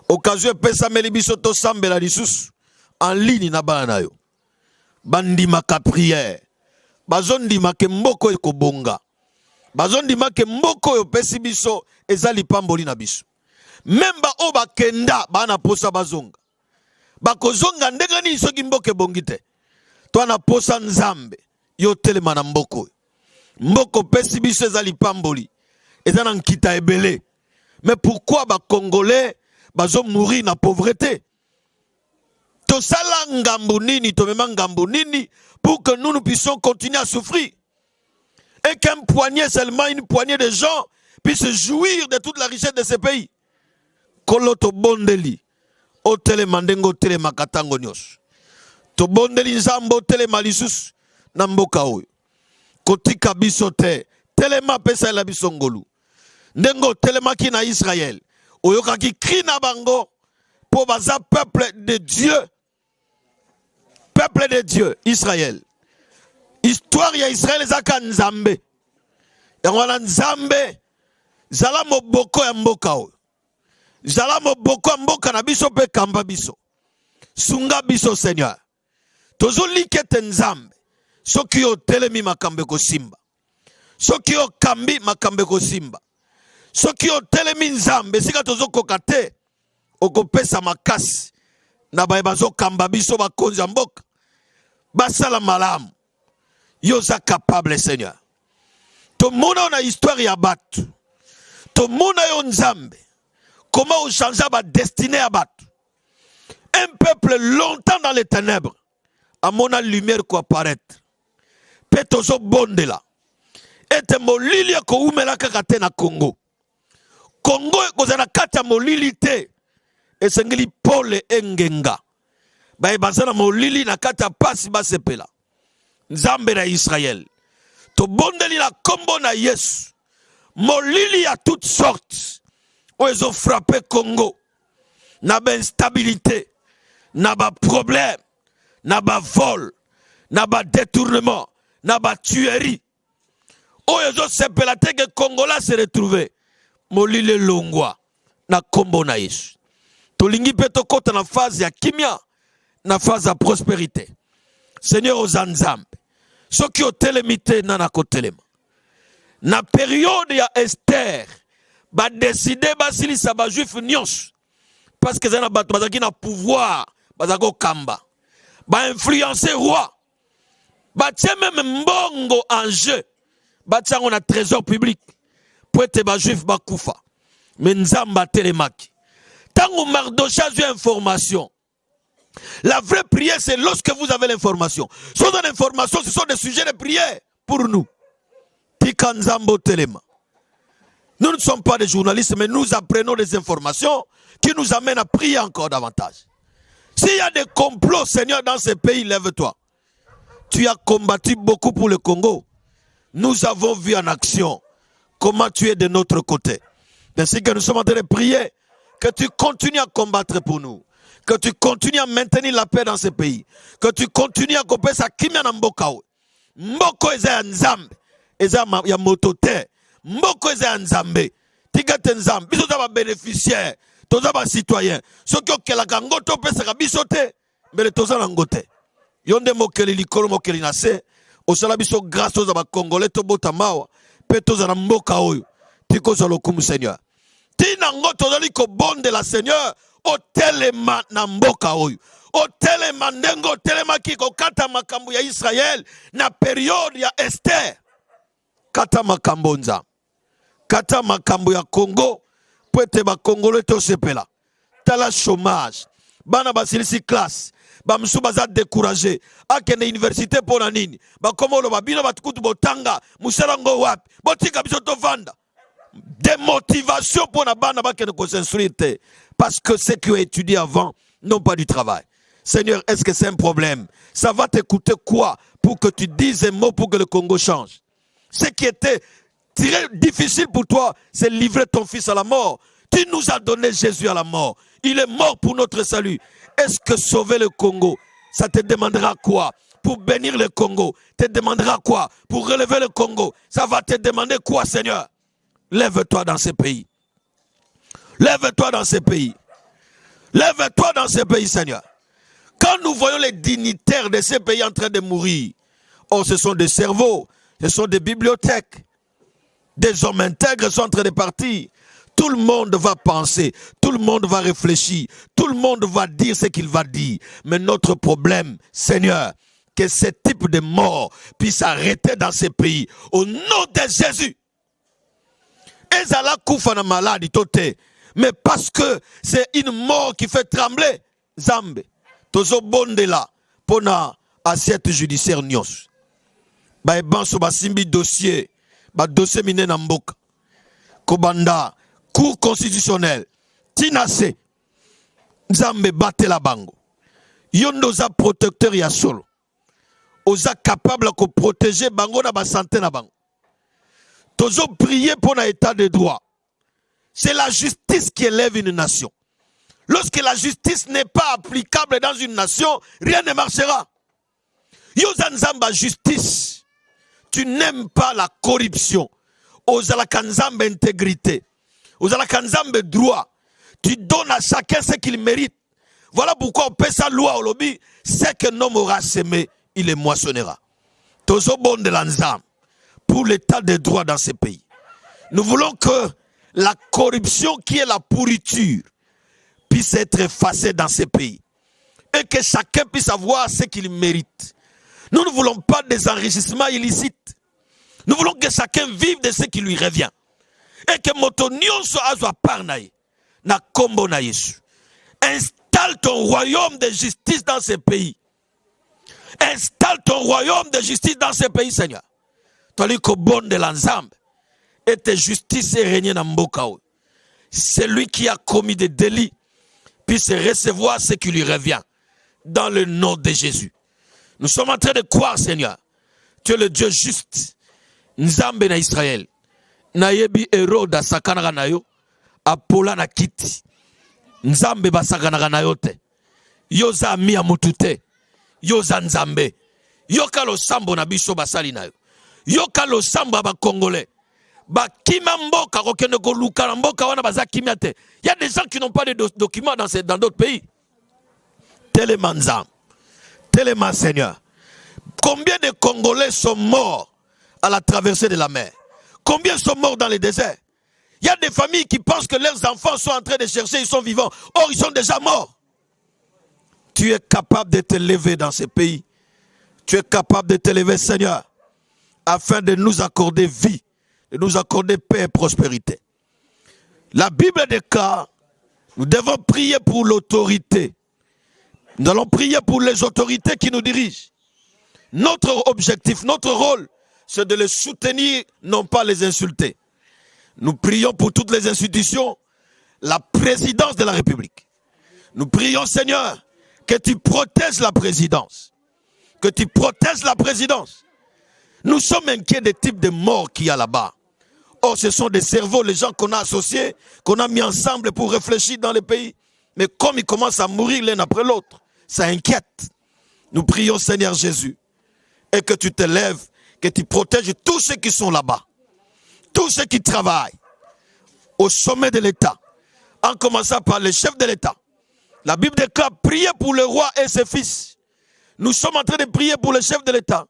Occasion pesa meli biso to sambela lisusu en ligne na bana yo. Bandima ka prière. Bazondima ke mboko ekobonga. Bazondima ke mboko yo pesi biso ezali pamboli na biso. Memba oba kenda bana posa bazonga. Bakozonga ndenge ni soki mboke bongite. Toi na posa nzambe. yo telema na mboko. Mboko pesi biso ezali pamboli. Ezana nkita ebele. Mais pourquoi ba Congolais bazo mourir na pauvreté? To sala ngambu nini, to mema ngambu nini pour que nous puissions continuer à souffrir. Et qu'un poignet seulement, une poignée de gens puissent jouir de toute la richesse de ce pays. Koloto bondeli. O tele mandengo tele makatango nyos. To bondeli nzambo tele malisus na mboka oyo. Kotika biso te. Telema pesa la biso ngolu. Ndengo telemaki na Israël. Oyokaki kri na bango. Pour baza peuple de Dieu. Peuple de Dieu, Israël. Histoire ya Israël zaka nzambe. Yangwana nzambe. Zala moboko ya mboka oyo. Zala moboko ya mboka na biso pe kamba biso. Sunga biso Seigneur. Tozo likete nzambe. Soki yo telemi makambe ko simba. Soki yo kambi makambe ko simba. Soki yo telemi nzambe. Sika tozo kokate. Oko pesa makasi. Na baebazo kamba biso bakonzi ya mboka. Basala malamu. Yo za capable Seigneur. To mona na histoire ya batu. To mona yo nzambe. Comment on change ba destinée à battre. Un peuple longtemps dans les ténèbres. A mon lumière ko apparaître. Petozo bonde la. Ete molili ko umela kaka na Congo. Congo ko zana kata molili te. Esengeli pole engenga. Ba ebazana molili na kata pasi ba sepela. Nzambe na Israël. To bondeli la kombo na Yesu. Molili à toutes sortes. Où ils ont frappé Congo. Na ba instabilité. Na ba problème. Na ba vol. Na ba détournement. Na ba tuerie. Où ils ont sepela te que Congolais se retrouvé. Molili longwa. Na kombo na Yesu. Tolingi peto kota na phase ya kimia. Na phase ya prospérité. Seigneur ozanzambe. Ce qui ont télémité nana kotelema. Na période ya Esther, ba décider basili sa ba juif nyos. Parce que zana bat bazaki na pouvoir, bazako kamba. Ba influencer roi. Ba tie même mbongo en jeu. Ba tie on a trésor public. Pour être ba juif ba kufa. Mais nzamba telemaki. Tango Mardocha a information. La vraie prière, c'est lorsque vous avez l'information. Ce sont des informations, ce sont des sujets de prière pour nous. Tikanzambo Telema. Nous ne sommes pas des journalistes, mais nous apprenons des informations qui nous amènent à prier encore davantage. S'il y a des complots, Seigneur, dans ces pays, lève-toi. Tu as combattu beaucoup pour le Congo. Nous avons vu en action comment tu es de notre côté. Ainsi que nous sommes en train de prier, que tu continues à combattre pour nous. Que tu continues à maintenir la paix dans ce pays. Que tu continues à couper sa kimia na mboka. Mboko eza ya nzambe. Eza ya motote. Mboko eza ya nzambe. Tigate nzambe. Biso za ba bénéficiaire. Toza ba citoyen. Soki okelaka ngoto opesaka biso te. Mbele toza na ngote. Yonde mokeli likolo mokeli na se. Osala biso grâce toza ba Congolais to bota mawa. Pe toza na mboka oyo. Tiko za lokumu Seigneur. Tina ngoto zali ko bonde la Seigneur. O telema na mboka oyo. O telema ndengo telema kiko kata makambu ya Israël na période ya Esther. Kata makambo nza. Kata makambu ya Congo. Pwete ba Congolais to sepela. Tala chômage. Bana basilisi classe. Ba msu baza découragé. Akende université pona nini. Ba komolo ba bino batukutu botanga. Musala ngo wapi. Botika biso to vanda. Démotivation pour la bande qui ne s'instruire parce que ceux qui ont étudié avant n'ont pas du travail. Seigneur, est-ce que c'est un problème? Ça va t'écouter quoi pour que tu dises un mot pour que le Congo change? Ce qui était très difficile pour toi, c'est livrer ton fils à la mort. Tu nous as donné Jésus à la mort. Il est mort pour notre salut. Est-ce que sauver le Congo, ça te demandera quoi? Pour bénir le Congo, te demandera quoi? Pour relever le Congo, ça va te demander quoi, Seigneur? Lève-toi dans ces pays. Lève-toi dans ces pays. Lève-toi dans ces pays, Seigneur. Quand nous voyons les dignitaires de ces pays en train de mourir, oh, ce sont des cerveaux, ce sont des bibliothèques. Des hommes intègres sont en train de partir. Tout le monde va penser, tout le monde va réfléchir, tout le monde va dire ce qu'il va dire. Mais notre problème, Seigneur, que ce type de mort puisse arrêter dans ces pays. Au nom de Jésus. Ezala koufa na maladie toté. Mais parce que c'est une mort qui fait trembler. Zambe. Tozo bondela. Pona assiette judiciaire nyos. Ba ebanso ba simbi dossier. Ba dossier mine na mboka. Kobanda. Cour constitutionnelle. Tinase. Zambe bate la bango. Yondo za protecteur ya solo. Oza capable de protéger bango na ba santé na bango. Tozo prier pour un état de droit. C'est la justice qui élève une nation. Lorsque la justice n'est pas applicable dans une nation, rien ne marchera. Yozanzamba justice. Tu n'aimes pas la corruption. Ozala kanzamba intégrité. Ozala kanzamba droit. Tu donnes à chacun ce qu'il mérite. Voilà pourquoi on peut sa loi au lobby. C'est que l'homme aura semé, il les moissonnera. Tozo bon de l'anzam. Pour l'état de droit dans ces pays. Nous voulons que la corruption qui est la pourriture puisse être effacée dans ces pays. Et que chacun puisse avoir ce qu'il mérite. Nous ne voulons pas des enrichissements illicites. Nous voulons que chacun vive de ce qui lui revient. Et que motonion soit azwa parnaï. Na kombo na Yesu. Installe ton royaume de justice dans ces pays. Installe ton royaume de justice dans ces pays, Seigneur. Toliko bon de l'ensemble. Et tes justice et régner dans Mbokao. Celui qui a commis des délits puisse recevoir ce qui lui revient. Dans le nom de Jésus. Nous sommes en train de croire, Seigneur. Tu es le Dieu juste. Nzambe na Israël. Nayebi Héroda sakana na yo. Apola na kiti. Nzambe basakana na yo te. Yoza miya mutute. Yoza nzambe. Yoka lo sambo na biso basali na yo. Yoka lo sambo ba congolais. Ba kima mboka kokende ko luka na mboka wana baza kimia te. Il y a des gens qui n'ont pas de documents dans d'autres pays. Tellement nzam. Tellement Seigneur. Combien de Congolais sont morts à la traversée de la mer? Combien sont morts dans les déserts? Il y a des familles qui pensent que leurs enfants sont en train de chercher, ils sont vivants. Or, ils sont déjà morts. Tu es capable de te lever dans ces pays. Tu es capable de te lever, Seigneur, afin de nous accorder vie, de nous accorder paix et prospérité. La Bible déclare, nous devons prier pour l'autorité. Nous allons prier pour les autorités qui nous dirigent. Notre objectif, notre rôle, c'est de les soutenir, non pas les insulter. Nous prions pour toutes les institutions, la présidence de la République. Nous prions, Seigneur, que tu protèges la présidence. Que tu protèges la présidence. Nous sommes inquiets des types de morts qu'il y a là-bas. Or, ce sont des cerveaux, les gens qu'on a associés, qu'on a mis ensemble pour réfléchir dans les pays. Mais comme ils commencent à mourir l'un après l'autre, ça inquiète. Nous prions, Seigneur Jésus, et que tu te lèves, que tu protèges tous ceux qui sont là-bas. Tous ceux qui travaillent au sommet de l'État, en commençant par les chefs de l'État. La Bible déclare prier pour le roi et ses fils. Nous sommes en train de prier pour le chef de l'État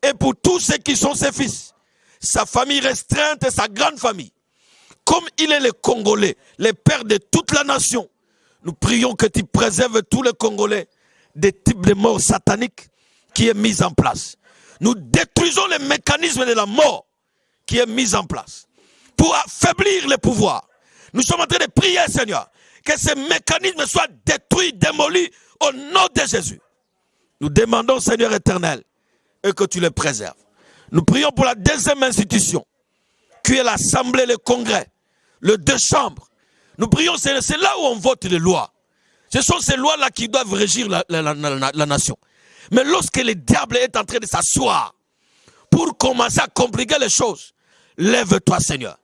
et pour tous ceux qui sont ses fils, sa famille restreinte et sa grande famille. Comme il est le Congolais, le père de toute la nation, nous prions que tu préserves tous les Congolais des types de morts sataniques qui est mis en place. Nous détruisons les mécanismes de la mort qui est mis en place pour affaiblir les pouvoirs. Nous sommes en train de prier, Seigneur, que ces mécanismes soient détruits, démolis au nom de Jésus. Nous demandons, Seigneur éternel, et que tu les préserves. Nous prions pour la deuxième institution, qui est l'Assemblée, le Congrès, les deux chambres. Nous prions, c'est là où on vote les lois. Ce sont ces lois-là qui doivent régir la nation. Mais lorsque le diable est en train de s'asseoir pour commencer à compliquer les choses, lève-toi, Seigneur.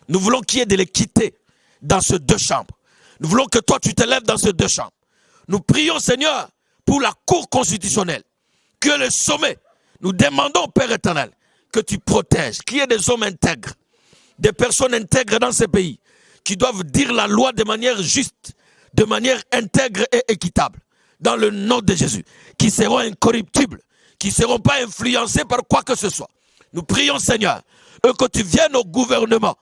Nous voulons qu'il y ait de l'équité dans ces deux chambres. Nous voulons que toi, tu te lèves dans ces deux chambres. Nous prions, Seigneur, pour la Cour constitutionnelle, que le sommet, nous demandons, Père éternel, que tu protèges, qu'il y ait des hommes intègres, des personnes intègres dans ces pays, qui doivent dire la loi de manière juste, de manière intègre et équitable, dans le nom de Jésus, qui seront incorruptibles, qui ne seront pas influencés par quoi que ce soit. Nous prions, Seigneur, que tu viennes au gouvernement.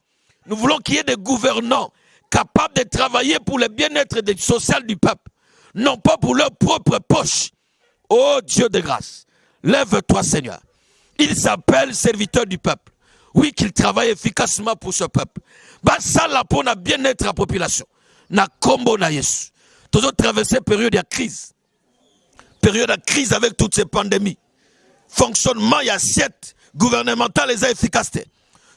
Nous voulons qu'il y ait des gouvernants capables de travailler pour le bien-être social du peuple, non pas pour leur propre poche. Oh Dieu de grâce, Lève-toi, Seigneur. Il s'appelle serviteur du peuple. Oui, qu'il travaille efficacement pour ce peuple. Basala pour na bien-être à la population. Na kombo na Yesu. Tous autres traverser période de crise. Période de crise avec toutes ces pandémies. Fonctionnement y assiette gouvernemental et efficacité.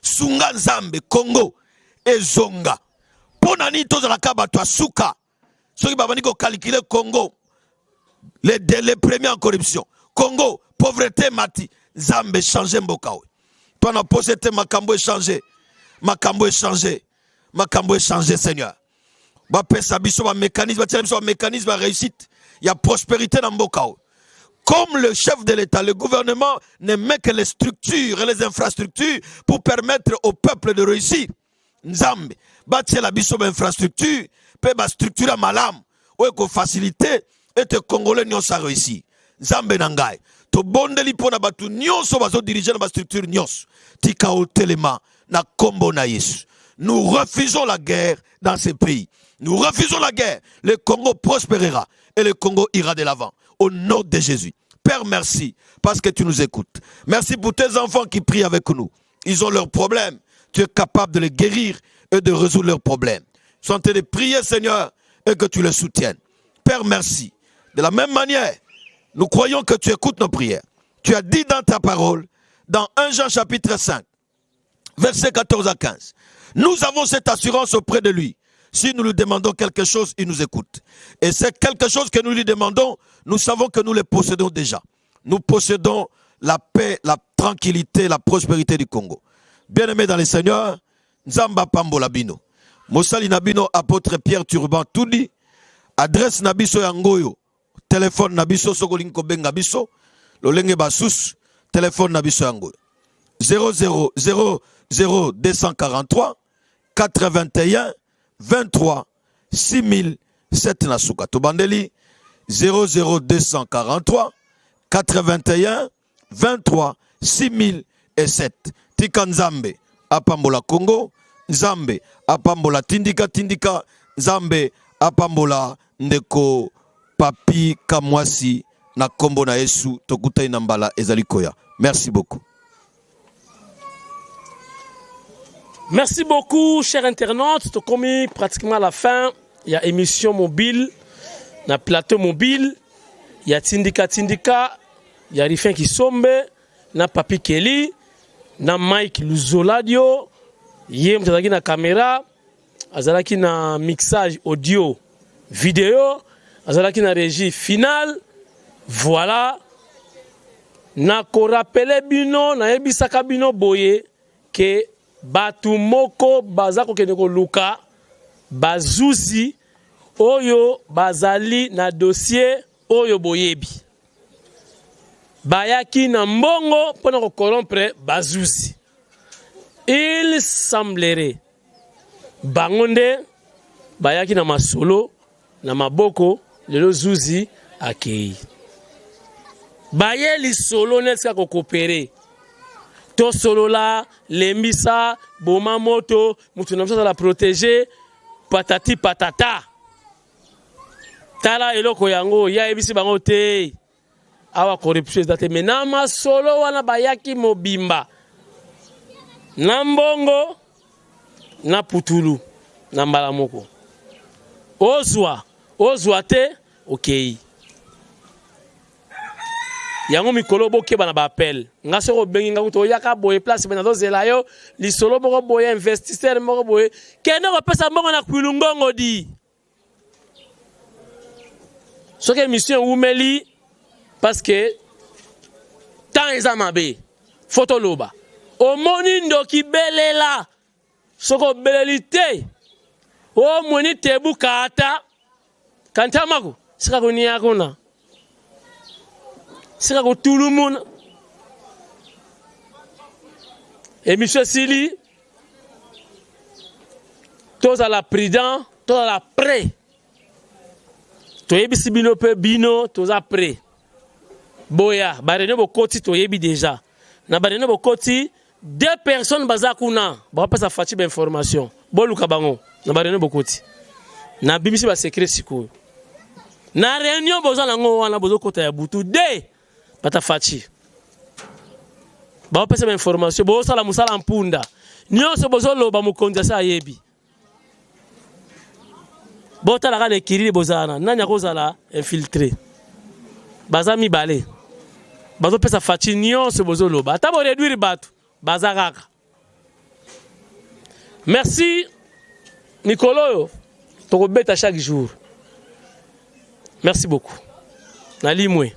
Sunga Nzambe, Congo et Zonga. Ponani tous la kabato suka. Ceux qui va calculer Congo. Les premiers en corruption. Congo, pauvreté mati. Nzambe changer mbokawe. Pendant posé makambo échangé. Makambo échangé. Makambo échangé, Seigneur. Ba pesa biso ba mécanisme, ba mécanisme de réussite. Il y a prospérité dans mbokawe. Comme le chef de l'État, le gouvernement ne met que les structures et les infrastructures pour permettre au peuple de réussir. Nzambe, bâtir la biso infrastructure, peut ba structure malam, ou ko faciliter et te Congolais n'y ont sa réussi. Nzambe nangai, to bonde li pona batu nyonso bazo diriger na ba structure nyonso. Tika o telema na kombo na Yesu. Nous refusons la guerre dans ces pays. Nous refusons la guerre. Le Congo prospérera et le Congo ira de l'avant. Au nom de Jésus. Père, merci parce que tu nous écoutes. Merci pour tes enfants qui prient avec nous. Ils ont leurs problèmes. Tu es capable de les guérir et de résoudre leurs problèmes. Ils sont en train de prier, Seigneur, et que tu les soutiennes. Père, merci. De la même manière, nous croyons que tu écoutes nos prières. Tu as dit dans ta parole, dans 1 Jean chapitre 5, versets 14 à 15, nous avons cette assurance auprès de lui. Si nous lui demandons quelque chose, il nous écoute. Et c'est quelque chose que nous lui demandons, nous savons que nous le possédons déjà. Nous possédons la paix, la tranquillité, la prospérité du Congo. Bien-aimés dans le Seigneur, Nzamba Pambola Bino. Mosali Nabino, apôtre Pierre Turban, tout dit. Adresse Nabiso Yangoyo. Téléphone Nabiso Sogolinko Bengabiso. Lolenge Basus. Téléphone Nabiso Yangoyo. 00 243 81 23 6007 Nasuka. Tobandeli 00243 81 23 6007. Tika Nzambe apambola Congo, Nzambe apambola Tindika, Nzambe apambola ndeko Papi Kamwasi na kombo na Yesu tokuta inambala ezalikoya. Merci beaucoup. Merci beaucoup, chers internautes. Nous sommes pratiquement à la fin. Il y a émission mobile, il y a plateau mobile, il y a Tindika, il y a Rifin qui sombe, il y a Papi Kelly, il y a Mike Luzoladio, il y a une caméra, il y a un mixage audio, vidéo, il y a une régie finale. Voilà. Na ko rappele bino, na ebisaka bino boye que batu moko bazako keneko luka bazuzi oyo bazali na dossier oyo boyebi bayaki na mbongo pona ko corrompre bazuzi. Il semblerait bangonde bayaki na masolo na maboko lelo zuzi akei baye li solo neska ko coopérer to solo la lembisa boma moto mutu na msasa la protéger patati patata tala eloko yango ya ebisi bango te awa corruption date menama solo wana bayaki mobimba na mbongo na putulu na mbala moko ozwa te okay. Yango mikolo boke bana ba appel nga soko bengi nga kuto yaka boye place bena do zela yo li solo moko boye investisseur moko boye kende ko pesa mbongo na kwilungongo di soke mission umeli parce que tant ezamabe photo loba o moni ndoki belela soko belelite o moni tebu kata kantamako sika koni yakona c'est que tout le monde et monsieur Sili tous à la prudent tous à la prêt to yebi sibino pe bino tous à prêt boya barene bokoti to yebi déjà na barene bokoti deux personnes bazakuna ba pesa fati ba information boluka bango na barene bokoti na bimisi ba secret siko na réunion boza nango wana bozo kota ya butu de Pata Fachi. bapesa ba information bosala musala mpunda nyonso bozoloba mokonzi asa ayebi botalaka na ekirili bozala nani akozala infiltré baza mibale bazopesa faci nyonso bozoloba ata boreduire bato baza kaka. Merci Nicolo tokobeta chaque jour. Merci beaucoup. Nalimwe.